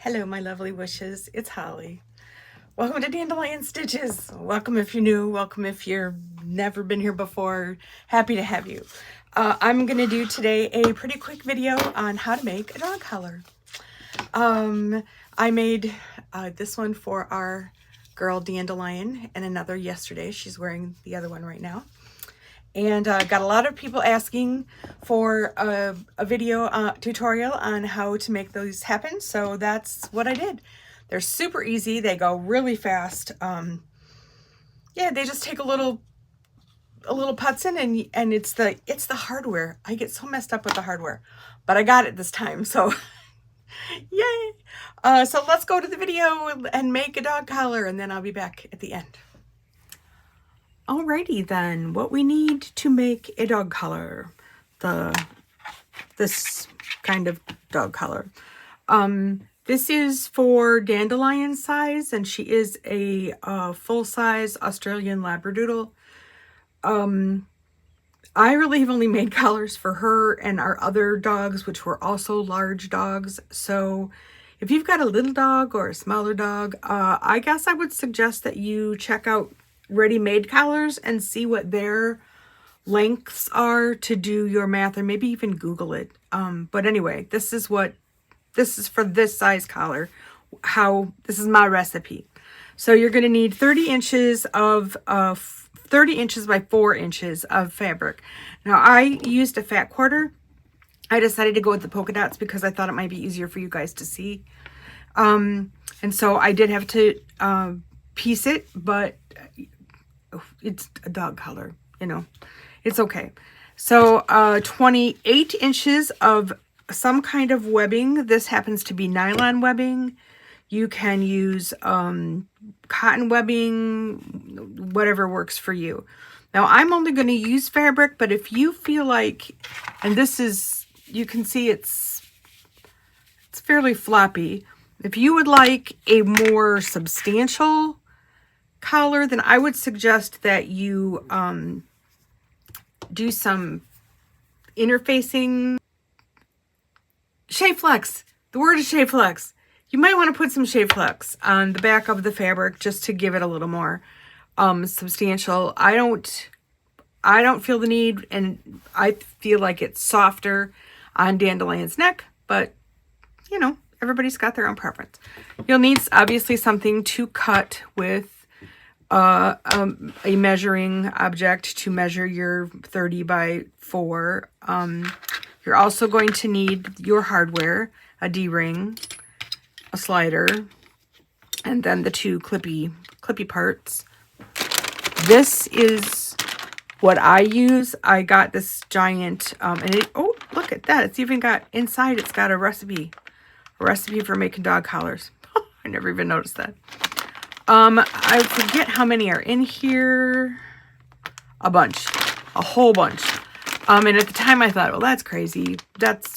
Hello, my lovely wishes. It's Holly. Welcome to Dandelion Stitches. Welcome if you're new. Welcome if you've never been here before. Happy to have you. I'm going to do today a pretty quick video on how to make a dog collar. I made this one for our girl Dandelion and another yesterday. She's wearing the other one right now. And got a lot of people asking for a video tutorial on how to make those happen. So that's what I did. They're super easy. They go really fast. Yeah, they just take a little putzing and it's the hardware. I get so messed up with the hardware, but I got it this time. So yay. So let's go to the video and make a dog collar, and then I'll be back at the end. Alrighty then, what we need to make a dog collar, this kind of dog collar. This is for Dandelion size, and she is a full-size Australian Labradoodle. I really have only made collars for her and our other dogs, which were also large dogs. So if you've got a little dog or a smaller dog, I guess I would suggest that you check out ready-made collars and see what their lengths are to do your math, or maybe even Google it. But anyway, this is for this size collar. This is my recipe. So you're going to need 30 inches of 30 inches by 4 inches of fabric. Now I used a fat quarter. I decided to go with the polka dots because I thought it might be easier for you guys to see. And so I did have to piece it, but it's a dog collar, you know, it's okay. So 28 inches of some kind of webbing. This happens to be nylon webbing. You can use cotton webbing, whatever works for you. Now I'm only going to use fabric, but if you feel like, and this is, you can see it's fairly floppy. If you would like a more substantial collar, then I would suggest that you do some interfacing. Shave flex. The word is shave flex. You might want to put some shave flex on the back of the fabric just to give it a little more substantial. I don't feel the need, and I feel like it's softer on Dandelion's neck, but you know, everybody's got their own preference. You'll need obviously something to cut with a measuring object to measure your 30 by 4. You're also going to need your hardware, a D-ring, a slider, and then the two clippy parts. This is what I use. I got this giant, oh, look at that. It's even got, inside it's got a recipe for making dog collars. I never even noticed that. I forget how many are in here. A whole bunch. And at the time I thought, well, that's crazy.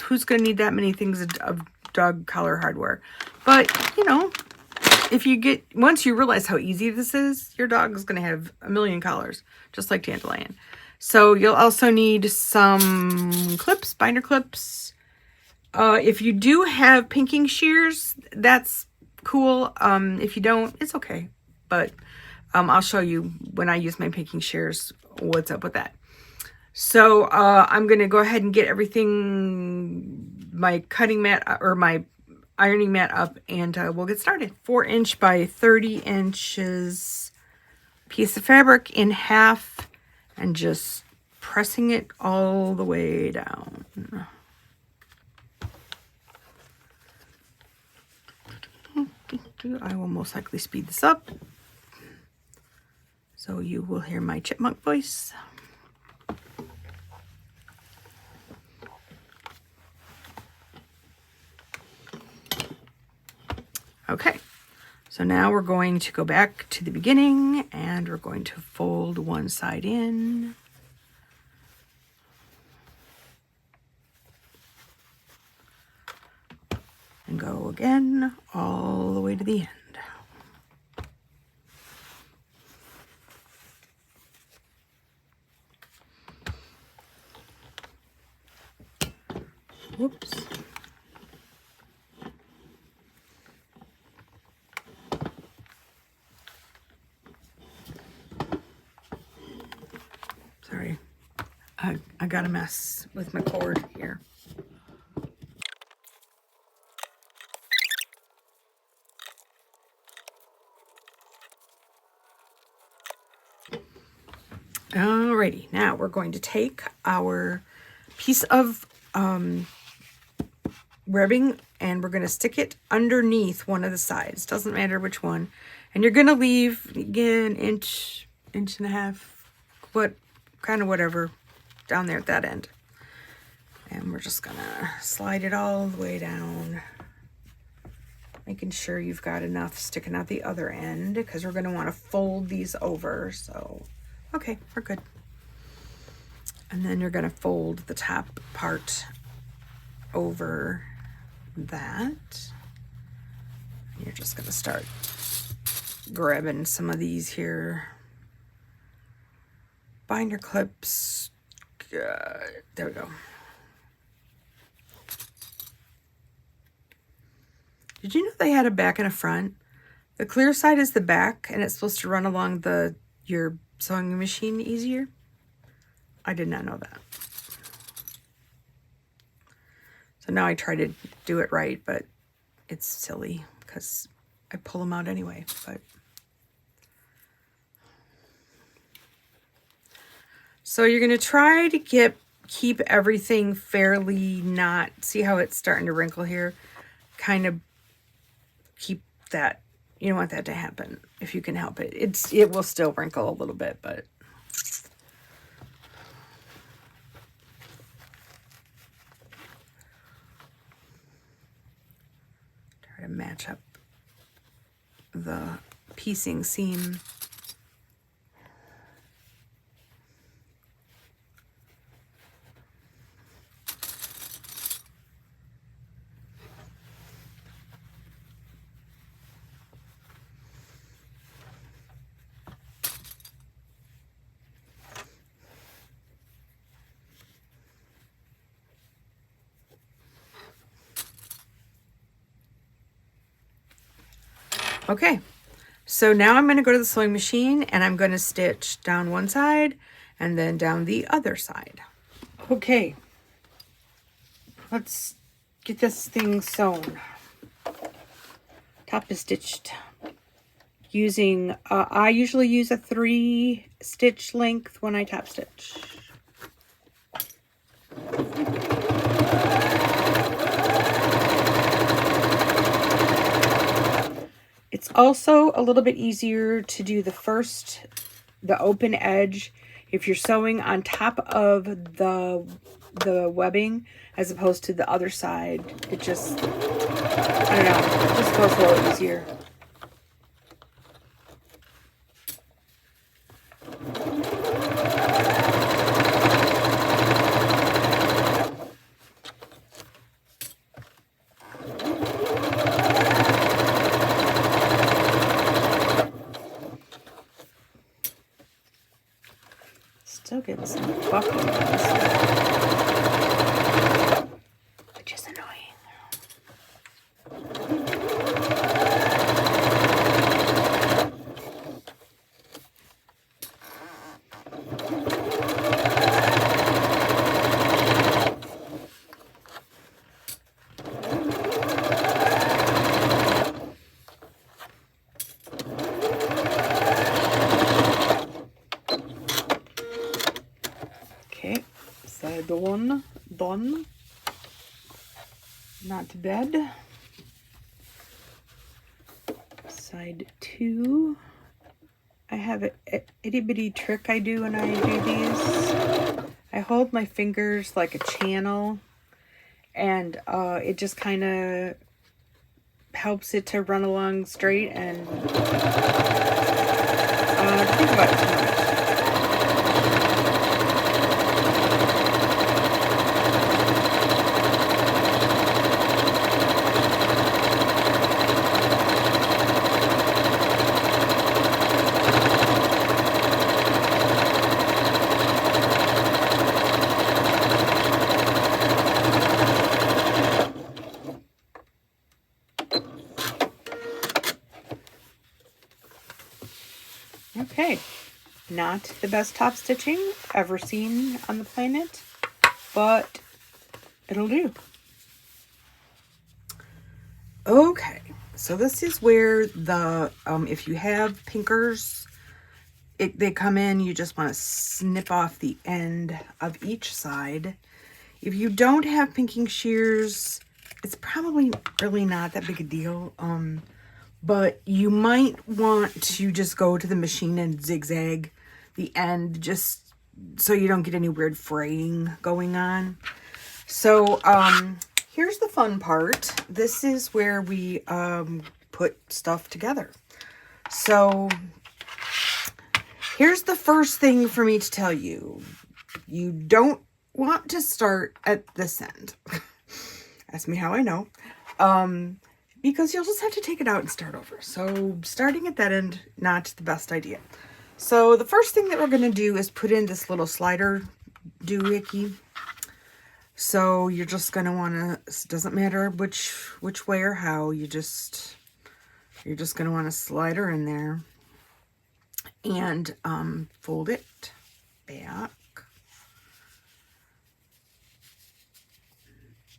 Who's going to need that many things of dog collar hardware? But, you know, once you realize how easy this is, your dog is going to have a million collars, just like Dandelion. So you'll also need some clips, binder clips. If you do have pinking shears, that's cool. If you don't, it's okay. But I'll show you when I use my pinking shears what's up with that. So I'm going to go ahead and get everything, my cutting mat or my ironing mat up, and we'll get started. 4-inch by 30 inches piece of fabric in half, and just pressing it all the way down. I will most likely speed this up, so you will hear my chipmunk voice. Okay, so now we're going to go back to the beginning, and we're going to fold one side in. And go again all the way to the end. Whoops. got a mess with my cord here. Alrighty, now we're going to take our piece of webbing and we're going to stick it underneath one of the sides. Doesn't matter which one. And you're going to leave, again, inch and a half, whatever, down there at that end. And we're just going to slide it all the way down, making sure you've got enough sticking out the other end, because we're going to want to fold these over. So, okay, we're good. And then you're going to fold the top part over that. You're just going to start grabbing some of these here. Binder clips. There we go. Did you know they had a back and a front? The clear side is the back, and it's supposed to run along your sewing machine easier. I did not know that. So now I try to do it right, but it's silly because I pull them out anyway. But so you're going to try to keep everything fairly not, see how it's starting to wrinkle here? Kind of keep that, you don't want that to happen if you can help it. It will still wrinkle a little bit, but try to match up the piecing seam. Okay, so now I'm going to go to the sewing machine and I'm going to stitch down one side and then down the other side. Okay, let's get this thing sewn. Top is stitched using, I usually use a 3 stitch length when I top stitch. It's also a little bit easier to do the open edge if you're sewing on top of the webbing as opposed to the other side. It just, I don't know, it just goes a little easier. Still getting some buckle on this one, which is annoying. Okay, side one done. Not bad. Side 2. I have an itty bitty trick I do when I do these. I hold my fingers like a channel, and it just kind of helps it to run along straight and think about it too much. Okay, not the best top stitching ever seen on the planet, but it'll do. Okay, so this is where the, if you have pinkers, they come in, you just want to snip off the end of each side. If you don't have pinking shears, it's probably really not that big a deal. But you might want to just go to the machine and zigzag the end just so you don't get any weird fraying going on. So, here's the fun part. This is where we put stuff together. So here's the first thing for me to tell you. You don't want to start at this end. Ask me how I know. Because you'll just have to take it out and start over. So starting at that end, not the best idea. So the first thing that we're going to do is put in this little slider doohickey. So you're just going to want to, it doesn't matter which way or how, you're just going to want to slide her in there and fold it back.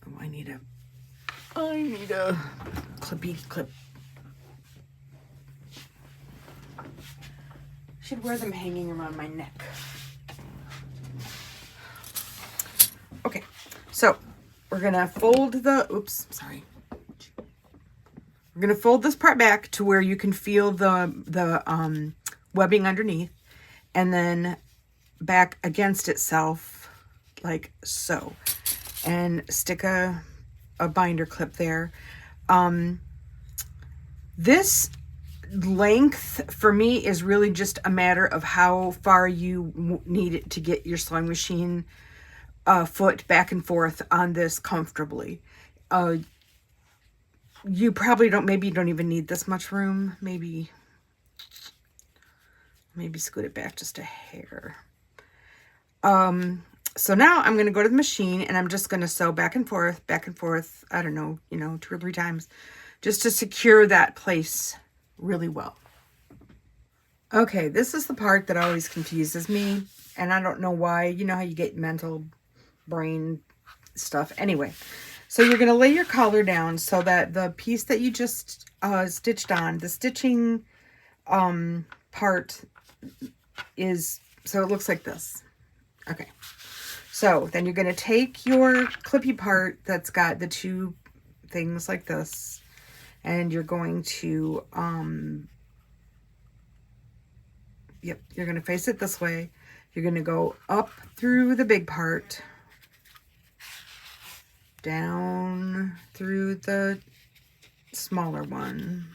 Oh, I need a clippy clip. Should wear them hanging around my neck. Okay, so we're gonna fold the, oops, sorry. We're gonna fold this part back to where you can feel the webbing underneath, and then back against itself like so, and stick a binder clip there. This length for me is really just a matter of how far you need it to get your sewing machine foot back and forth on this comfortably. You probably maybe you don't even need this much room. Maybe scoot it back just a hair. So now I'm going to go to the machine and I'm just going to sew back and forth, I don't know, 2 or 3 times, just to secure that place really well. Okay, this is the part that always confuses me, and I don't know why. You know how you get mental brain stuff. Anyway, so you're going to lay your collar down so that the piece that you just stitched on, the stitching part is, so it looks like this. Okay. So then you're going to take your clippy part that's got the 2 things like this, and you're going to, you're going to face it this way. You're going to go up through the big part, down through the smaller one,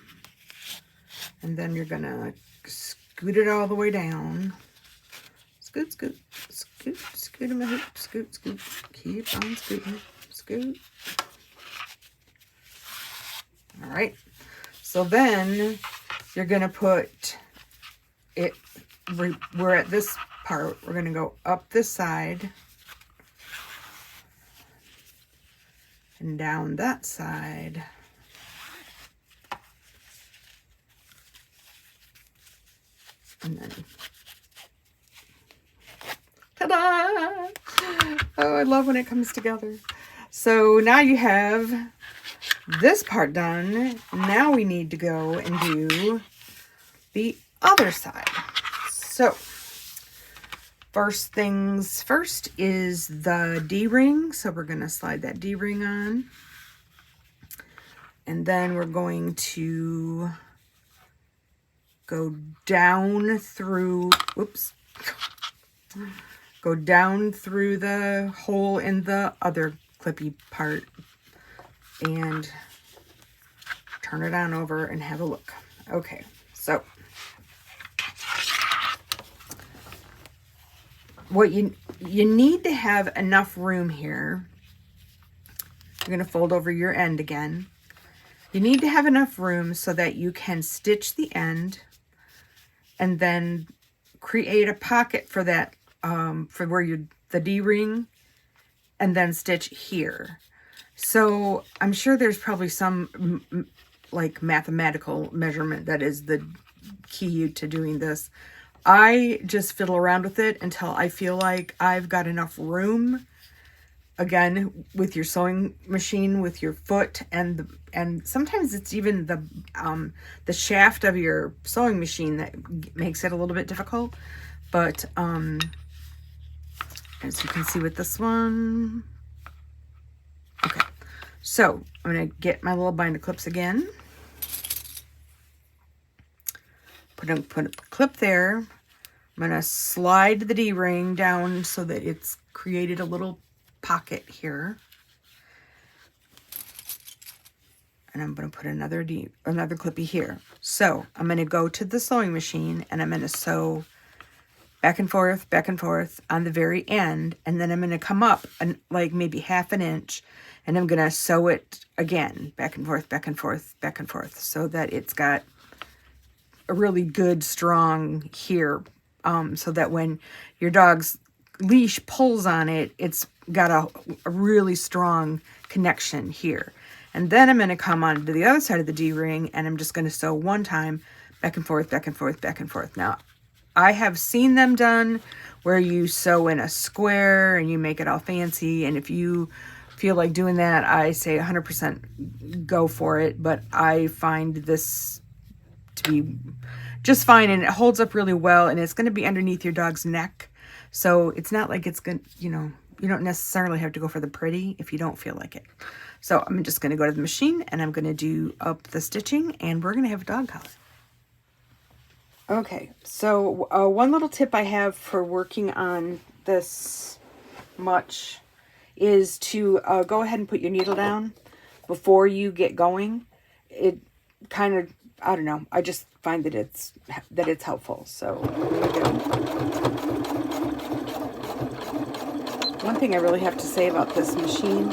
and then you're going to scoot it all the way down. Scoot, scoot, scoot, scoot in my hoop, scoot, scoot, keep on scooting, scoot. All right, so then you're gonna put it, we're at this part, we're gonna go up this side and down that side. And then ta-da! Oh, I love when it comes together. So now you have this part done. Now we need to go and do the other side. So first things first is the D-ring. So we're going to slide that D-ring on. And then we're going to go down through, whoops, go down through the hole in the other clippy part and turn it on over and have a look. Okay, so what you need to have enough room here. You're going to fold over your end again. You need to have enough room so that you can stitch the end and then create a pocket for that, for where the D-ring, and then stitch here. So I'm sure there's probably some like mathematical measurement that is the key to doing this. I just fiddle around with it until I feel like I've got enough room again, with your sewing machine, with your foot, and sometimes it's even the shaft of your sewing machine that makes it a little bit difficult. But as you can see with this one, okay. So I'm gonna get my little binder clips again. Put a clip there. I'm gonna slide the D-ring down so that it's created a little pocket here. And I'm going to put another clippy here. So I'm going to go to the sewing machine and I'm going to sew back and forth on the very end. And then I'm going to come up like maybe half an inch and I'm going to sew it again, back and forth, so that it's got a really good, strong here. So that when your dog's leash pulls on it, it's got a really strong connection here. And then I'm going to come on to the other side of the D-ring and I'm just going to sew one time back and forth. Now, I have seen them done where you sew in a square and you make it all fancy. And if you feel like doing that, I say 100% go for it. But I find this to be just fine, and it holds up really well, and it's going to be underneath your dog's neck. So it's not like it's going to, you don't necessarily have to go for the pretty if you don't feel like it. So I'm just going to go to the machine and I'm going to do up the stitching and we're going to have a dog collar. Okay, so one little tip I have for working on this much is to go ahead and put your needle down before you get going. It kind of, I don't know, I just find that it's helpful. So one thing I really have to say about this machine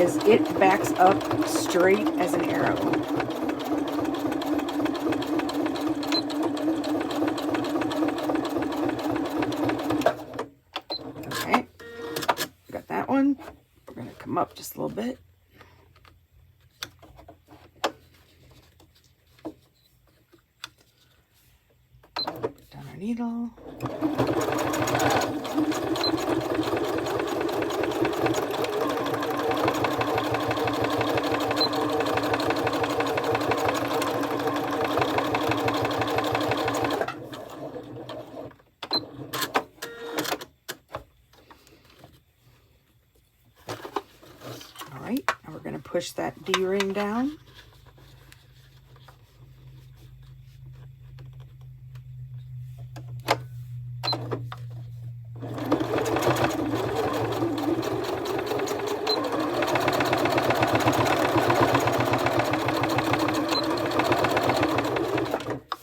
is it backs up straight as an arrow. Okay, got that one. We're going to come up just a little bit. Put down our needle. Push that D-ring down.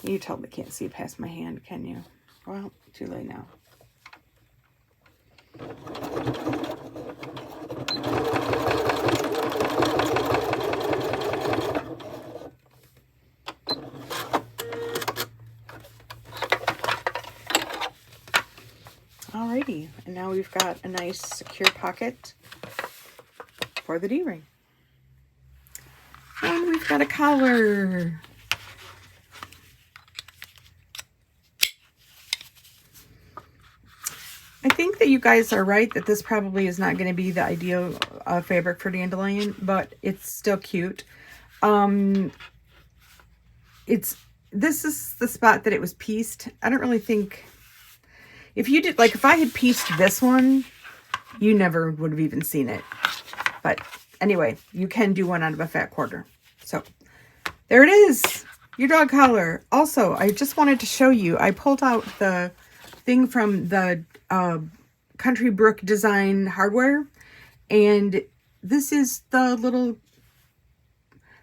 You totally can't see past my hand, can you? Well, too late now. Alrighty, and now we've got a nice secure pocket for the D-ring. And we've got a collar. I think that you guys are right that this probably is not going to be the ideal fabric for dandelion, but it's still cute. This is the spot that it was pieced. I don't really think... If you did, like if I had pieced this one, you never would have even seen it. But anyway, you can do one out of a fat quarter. So there it is, your dog collar. Also, I just wanted to show you, I pulled out the thing from the Country Brook Design hardware. And this is the little,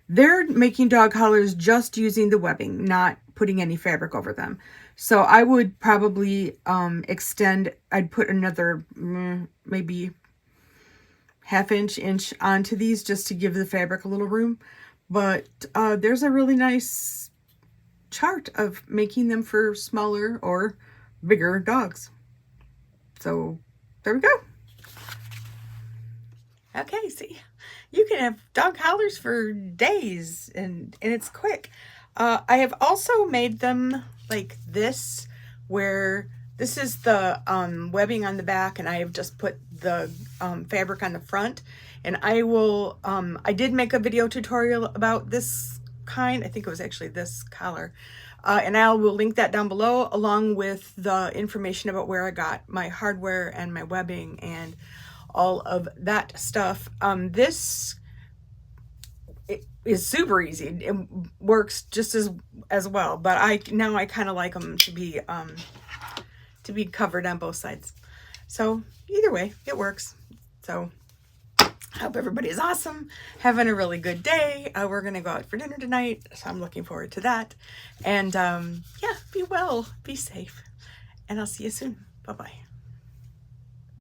they're making dog collars just using the webbing, not putting any fabric over them. So I would probably extend, I'd put another maybe inch onto these just to give the fabric a little room. But there's a really nice chart of making them for smaller or bigger dogs. So there we go. Okay, see, you can have dog collars for days and it's quick. I have also made them like this, where this is the webbing on the back, and I have just put the fabric on the front. And I will, I did make a video tutorial about this kind. I think it was actually this collar. And I will link that down below, along with the information about where I got my hardware and my webbing and all of that stuff. This is super easy. It works just as well, but now I kind of like them to be covered on both sides. So either way, it works. So I hope everybody is awesome, having a really good day. We're gonna go out for dinner tonight, so I'm looking forward to that. And yeah, be well, be safe, and I'll see you soon. Bye-bye.